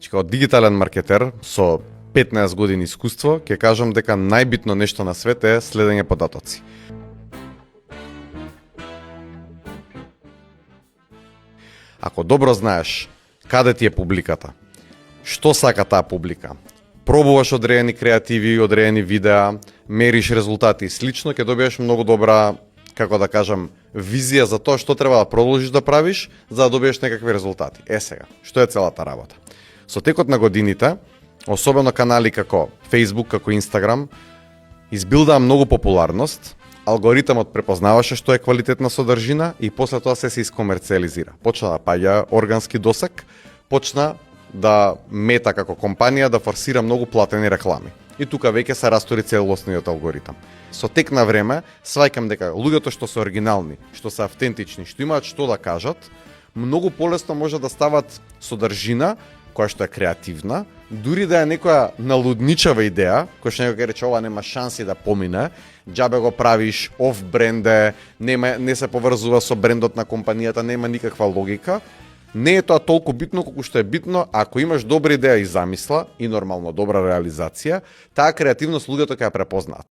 Значи, како дигитален маркетер со 15 години искуство, ќе кажам дека најбитно нешто на свет е следење податоци. Ако добро знаеш каде ти е публиката, што сака таа публика, пробуваш одредени креативи, одредени видеа, мериш резултати и слично, ќе добиеш многу добра, како да кажам, визија за тоа што треба да продолжиш да правиш за да добиеш некакви резултати. Сега, што е целата работа? Со текот на годините, особено канали како Facebook, како Instagram, избилдаа многу популарност, алгоритамот препознаваше што е квалитетна содржина и после тоа се искомерциализира. Почна да паѓа органски досек, почна да Мета како компанија да форсира многу платени реклами. И тука веќе се растори целосниот алгоритам. Со тек на време, сваќам дека луѓето што се оригинални, што се автентични, што имаат што да кажат, многу полесно може да стават содржина која што е креативна, дури да е некоја налудничава идеја, која што некој ќе рече ова нема шанси да помине, џабе го правиш, оф бренде, не се поврзува со брендот на компанијата, нема никаква логика. Не е тоа толку битно колку што е битно ако имаш добра идеја и замисла и нормално добра реализација, таа креативност луѓето ќе ја препознаат.